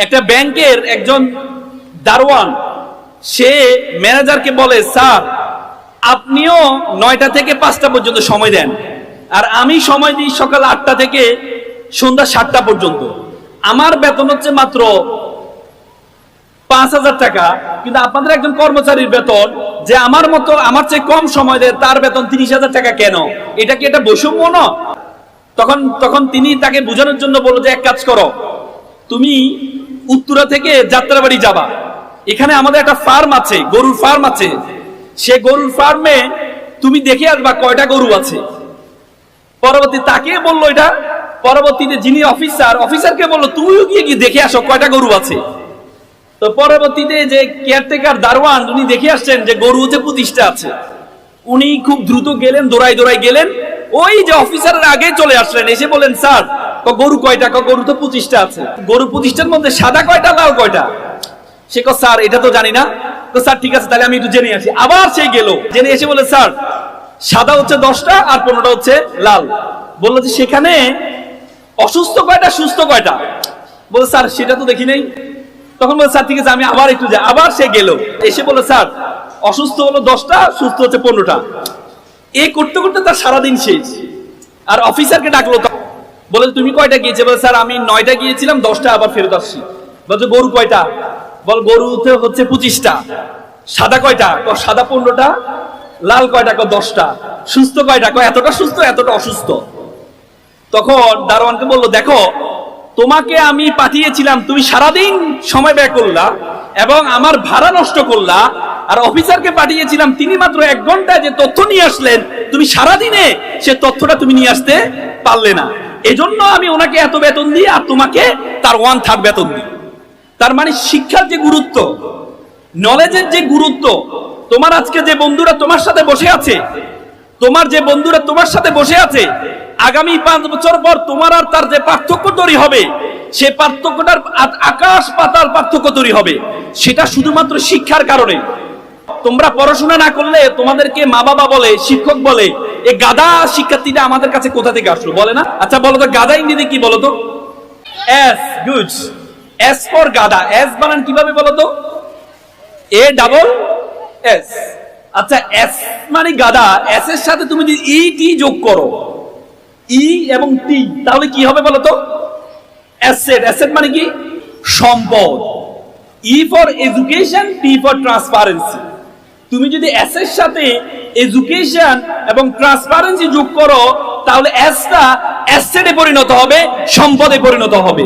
একটা ব্যাংকের একজন দারোয়ান সে ম্যানেজারকে বলে, স্যার আপনিও 9টা থেকে 5টা পর্যন্ত সময় দেন, আর আমি সময় দিই সকাল 8টা থেকে সন্ধ্যা 7টা পর্যন্ত। আমার বেতন হচ্ছে মাত্র 5,000 টাকা, কিন্তু আপনাদের একজন কর্মচারীর বেতন যে আমার মতো আমার চেয়ে কম সময় দেয় তার বেতন 30,000 টাকা কেন? এটা কি এটা বৈষম্য না? তখন তিনি তাকে বোঝানোর জন্য বলল যে, এক কাজ করো, তুমি উত্তরা থেকে যাত্রাবাড়ি যাবা, এখানে আমাদের একটা ফার্ম আছে, গরুর ফার্ম আছে, সে গরুর ফার্মে তুমি দেখে আসবা কয়টা গরু আছে। পরবর্তী তাকে বললো এটা, পরবর্তীতে যিনি অফিসারকে বললো তুমিও গিয়ে দেখে আসো কয়টা গরু আছে। তো পরবর্তীতে যে কেয়ারটেকার দারোয়ান উনি দেখে আসছেন যে গরু হচ্ছে 25টা আছে। উনি খুব দ্রুত গেলেন, দৌড়াই গেলেন, ওই যে অফিসারের আগে চলে আসলেন, এসে বলেন, স্যার গরু কয়টা? গরু তো 25টা আছে। গরু 25টার মধ্যে সাদা কয়টা, লাল কয়টা? সে স্যার এটা তো জানি না। তো স্যার ঠিক আছে, তাহলে আমি একটু জেনে আসি। আবার সে গেল, জেনে এসে বলে, স্যার সাদা হচ্ছে 10টা আর 15টা হচ্ছে লাল। বললো যে সেখানে অসুস্থ কয়টা, সুস্থ কয়টা? বলে, স্যার সেটা তো দেখি নেই। তখন বলে, স্যার ঠিক আছে আমি আবার একটু যাই। আবার সে গেল, এসে বলে, স্যার অসুস্থ হলো 10টা, সুস্থ হচ্ছে 15টা। এই করতে করতে তার সারাদিন শেষ। আর অফিসারকে ডাকলো, বলে তুমি কয়টা গিয়েছে? বলে, স্যার আমি 9টা গিয়েছিলাম, 10টা আবার ফেরত আসছি। বলছে গরু কয়টা? বল গরুতে হচ্ছে 25টা। সাদা কয়টা? সাদা 15টা। লাল কয়টা? 10টা। সুস্থ কয়টা? এতটা সুস্থ, এতটা অসুস্থ। তখন দারোয়ানকে বললো, দেখো তোমাকে আমি পাঠিয়েছিলাম, তুমি সারাদিন সময় ব্যয় করলা এবং আমার ভাড়া নষ্ট করলা, আর অফিসারকে পাঠিয়েছিলাম তিনি মাত্র 1 ঘন্টা যে তথ্য নিয়ে আসলেন, তুমি সারাদিনে সে তথ্যটা তুমি নিয়ে আসতে পারলে না। এজন্য আমি ওনাকে এত বেতন দিই আর তোমাকে তার 1/3 বেতন দিই। তার মানে শিক্ষার যে গুরুত্ব, নলেজের যে গুরুত্ব, তোমার আজকে যে বন্ধুরা তোমার সাথে বসে আছে, আগামী 5 বছর পর তোমার আর তার যে পার্থক্য তৈরি হবে, সে পার্থক্যটার আকাশ পাতাল পার্থক্য তৈরি হবে, সেটা শুধুমাত্র শিক্ষার কারণে। তোমরা পড়াশোনা না করলে তোমাদেরকে মা বাবা বলে, শিক্ষক বলে, এই গাধা শিক্ষার্থীটা আমাদের কাছে কোথা থেকে আসলো বলে না? আচ্ছা বলো তো গাধা ইংরেজি কি বলো তো? S, good. এস ফর গাধা। এস বানান কিভাবে বলো তো? ASS। আচ্ছা এস মানে গাধা, এস এর সাথে তুমি যদি টি যোগ করো, ই এবং টি, তাহলে কি হবে বলো তো? অ্যাসেট। অ্যাসেট মানে কি? সম্পদ। E for education, T for transparency. তুমি যদি এস এর সাথে এডুকেশন এবং ট্রান্সপারেন্সি যোগ করো, তাহলে এসটা অ্যাসেটে পরিণত হবে, সম্পদে পরিণত হবে।